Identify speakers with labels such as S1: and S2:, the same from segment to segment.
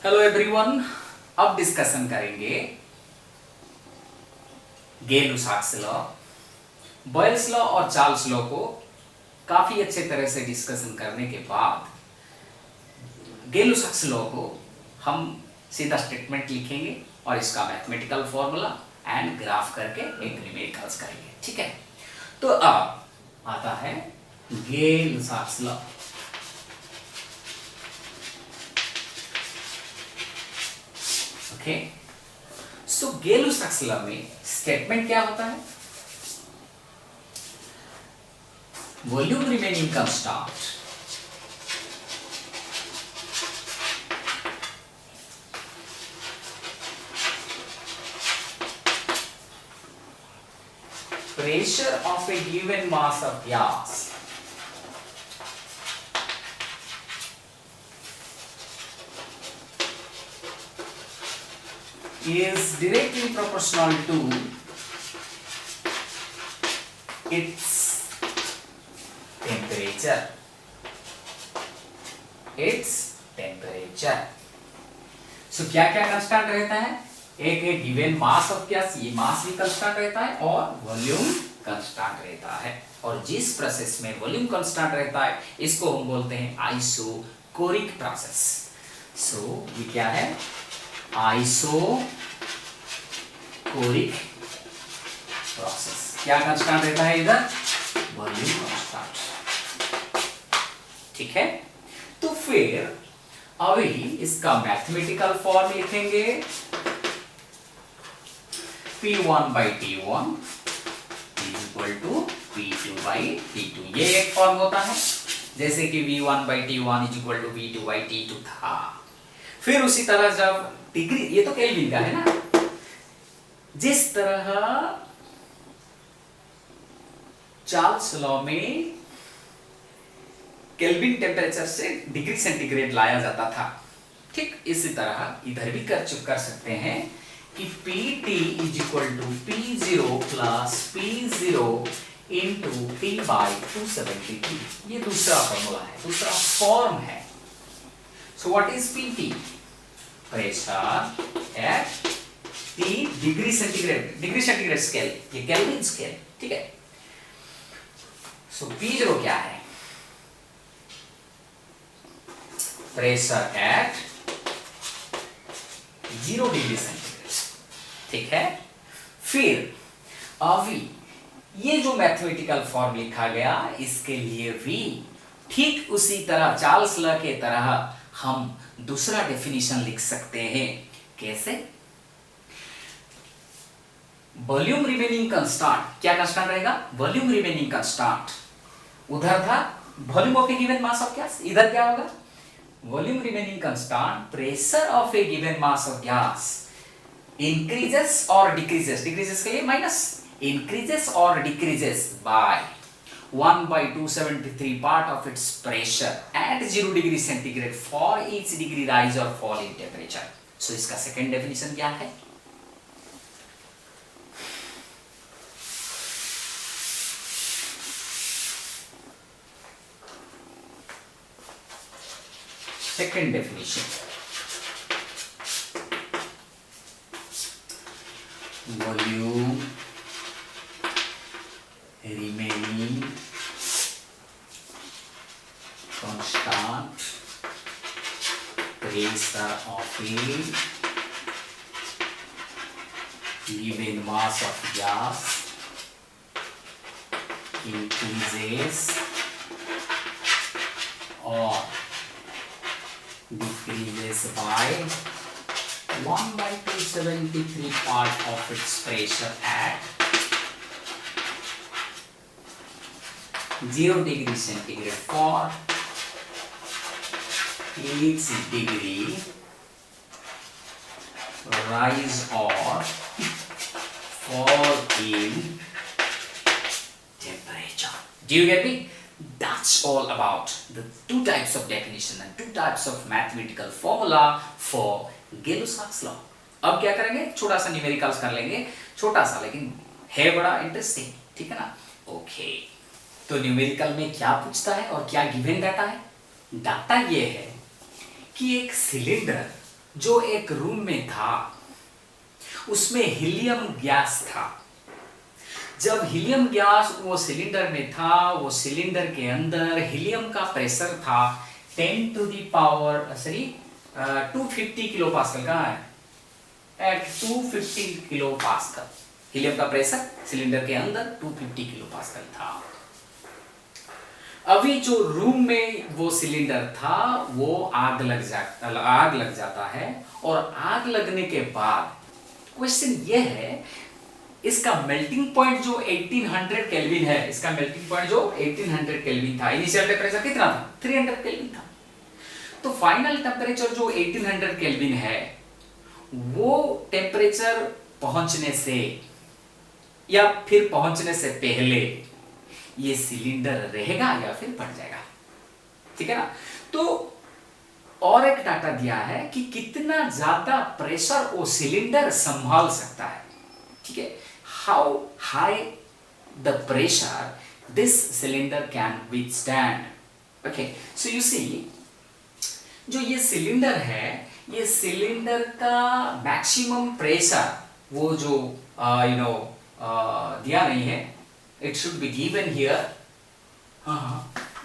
S1: Hello everyone, अब discussion करेंगे गेलुसाक्स law, Boyle's law और चार्ल्स लॉ को काफी अच्छे तरह से डिस्कशन करने के बाद गेलुसाक्स लॉ को हम सीधा स्टेटमेंट लिखेंगे और इसका मैथमेटिकल फॉर्मूला एंड ग्राफ करके एक न्यूमेरिकल्स करेंगे। ठीक है, तो अब आता है गेलुसाक्स लॉ। ओके, सो गेलुसाक्स लॉ में स्टेटमेंट क्या होता है? Volume remaining constant pressure of a given mass of gas is directly proportional to its temperature. So क्या क्या कांस्टेंट रहता है? एक गिवन मास ऑफ गैस, ये मास भी कांस्टेंट रहता है और वॉल्यूम कांस्टेंट रहता है। और जिस प्रोसेस में वॉल्यूम कांस्टेंट रहता है इसको हम बोलते हैं आइसोकोरिक प्रोसेस। सो ये क्या है? Isochoric process. क्या कांस्टेंट रहता है इधर? Volume constant. ठीक है, तो फिर अभी इसका मैथमेटिकल फॉर्म लिखेंगे। P1 by T1 is equal to P2 by T2। ये एक फॉर्म होता है, जैसे कि V1 by T1 is equal to V2 by T2 था। फिर उसी तरह जब डिग्री, ये तो केल्विन का है ना, जिस तरह चार्ल्स लॉ में केल्विन टेम्परेचर से डिग्री सेंटीग्रेड लाया जाता था, ठीक इसी तरह इधर भी कर सकते हैं कि Pt is equal to P0 plus P0 into T by 273। ये दूसरा फॉर्मूला है, दूसरा फॉर्म है। So what is Pt? Pressure at T degree centigrade scale, ये केल्विन स्केल। ठीक है, सो P0 क्या है? Pressure at 0 degree centigrade. ठीक है, फिर अभी ये जो मैथमेटिकल फॉर्म लिखा गया इसके लिए भी ठीक उसी तरह चार्ल्स लॉ के तरह हम दूसरा डेफिनेशन लिख सकते हैं। कैसे? वॉल्यूम रिमेनिंग कांस्टेंट, क्या कांस्टेंट रहेगा? Volume remaining constant. उधर था volume of A given mass of gas, इधर क्या होगा? Volume remaining constant pressure of A given mass of gas increases or decreases, decreases के लिए minus, increases or decreases by 1 by 273 part of its pressure at 0 degree centigrade for each degree rise or fall in temperature. So इसका second definition क्या है? Second definition, volume remaining constant, pressure of a given mass of gas increases or decreases by 1 by 273 part of its pressure at 0 degree centigrade for each degree rise or fall in temperature. Do you get me? That's all about the two types of definition and two types of mathematical formula for Gay Lussac's law. अब क्या करेंगे? छोटा सा numericals कर लेंगे, छोटा सा लेकिन है बड़ा इंटरेस्टिंग। ठीक है ना? ओके, तो न्यूमेरिकल में क्या पूछता है और क्या गिवन डाटा है? डाटा ये है कि एक सिलेंडर जो एक रूम में था उसमें हीलियम गैस था। जब हीलियम गैस वो सिलेंडर में था, वो सिलेंडर के अंदर हीलियम का प्रेशर था 10 to the power 250 kilo pascal का है, एट 250 किलो पास्कल हीलियम का प्रेशर सिलेंडर के अंदर 250 किलो पास्कल था। अभी जो रूम में वो सिलेंडर था वो आग लग जाता है, और आग लगने के बाद क्वेश्चन ये है, इसका मेल्टिंग पॉइंट जो 1800 केल्विन है, इसका मेल्टिंग पॉइंट जो 1800 केल्विन था, इनिशियल टेम्परेचर कितना था 300 केल्विन था। तो फाइनल टेम्परेचर जो 1800 केल्विन है, वो टेम्परेचर पहुंचने से या फिर पहुंचने से पहले ये सिलेंडर रहेगा या फिर फट जाएगा, ठीक है ना। तो और एक डाटा दिया है कि कितना ज्यादा प्रेशर वो सिलेंडर संभाल सकता है, ठीक है। How high the pressure this cylinder can withstand. Okay, so you see, जो ये सिलेंडर है, ये सिलेंडर का मैक्सिमम प्रेशर वो जो दिया नहीं है, it should be given here.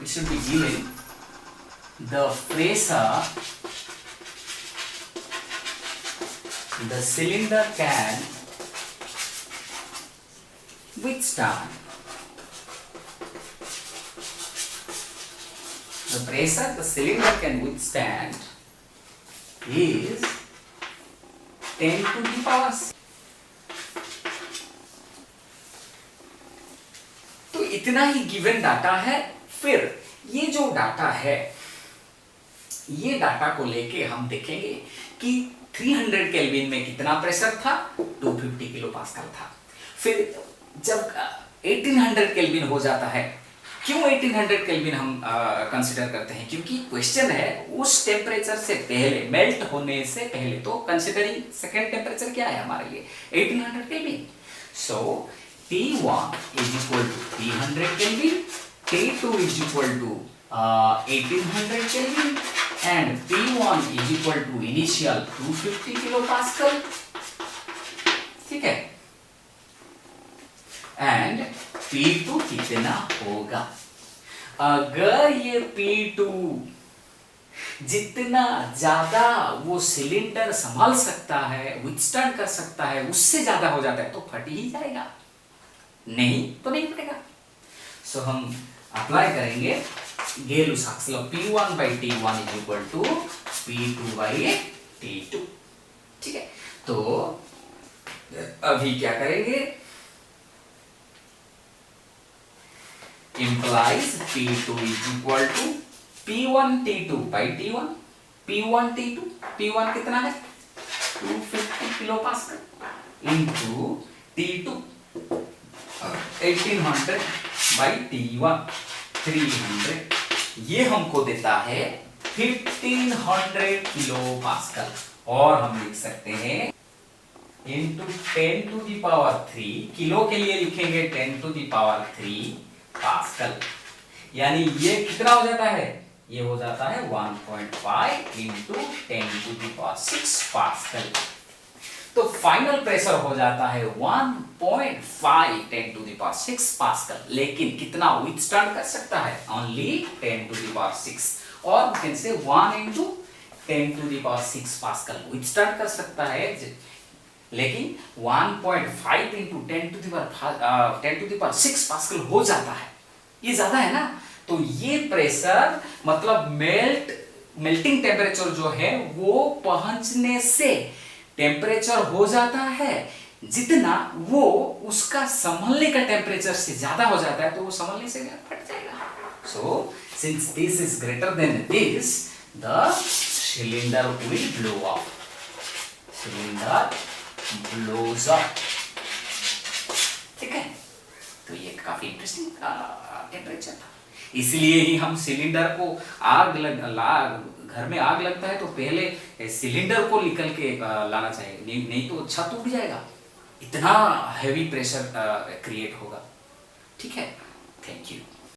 S1: It should be given the pressure the cylinder can withstand. The pressure the cylinder can withstand is 10 to the power 6. इतना ही गिवन डाटा है। फिर ये जो डाटा है, ये डाटा को लेके हम देखेंगे कि 300 केल्विन में कितना प्रेशर था, 250 किलो पास्कल था। फिर जब 1800 केल्विन हो जाता है, क्यों 1800 केल्विन हम कंसीडर करते हैं, क्योंकि क्वेश्चन है उस टेम्परेचर से पहले, मेल्ट होने से पहले, तो कंसीडरिंग सेकेंड टेम्परेचर क्या है हमारे लिए 1800 kelvin. So T1 is equal to 300 Kelvin, T2 is equal to 1800 Kelvin, and P1 is equal to initial 250 kilopascal, ठीक है। and P2 कितना होगा? अगर ये P2 जितना ज्यादा वो सिलेंडर संभाल सकता है, विथस्टैंड कर सकता है, उससे ज्यादा हो जाता है तो फट ही जाएगा, नहीं तो नहीं फटेगा। सो हम अप्लाई करेंगे गेलुस law, P1 by T1 is equal to P2 by T2, ठीक है। तो अभी क्या करेंगे, implies P2 is equal to P1 T2 by T1, P1 T2, P1 कितना है 250 kilo pascal into T2 1800 by T1 300, ये हमको देता है 1500 किलो पास्कल, और हम लिख सकते हैं into 10 to the power 3, kilo के लिए लिखेंगे 10 टू दी पावर 3 पास्कल, यानी ये कितना हो जाता है, ये हो जाता है 1.5 into 10 to the power 6 pascal. तो फाइनल प्रेशर हो जाता है 1.5 10 टू द पावर 6 पास्कल, लेकिन कितना विथस्टैंड कर सकता है, ओनली 10 टू द पावर 6, और we can say 1 into 10 to the power 6 pascal withstand कर सकता है, लेकिन 1.5 into 10 to the power 6 pascal हो जाता है, ये ज्यादा है ना। तो ये प्रेशर मतलब मेल्टिंग टेम्परेचर जो है वो पहुंचने से टेम्परेचर हो जाता है जितना वो उसका संभलने का टेम्परेचर से ज्यादा हो जाता है, तो वो संभलने से फट जाएगा। So since this is greater than this, the cylinder will blow up, cylinder blows up, ठीक है। तो ये काफी इंटरेस्टिंग टेम्परेचर था, इसलिए ही हम सिलेंडर को घर में आग लगता है तो पहले सिलेंडर को निकल के लाना चाहिए, नहीं तो छत टूट जाएगा, इतना हैवी प्रेशर क्रिएट होगा, ठीक है। Thank you.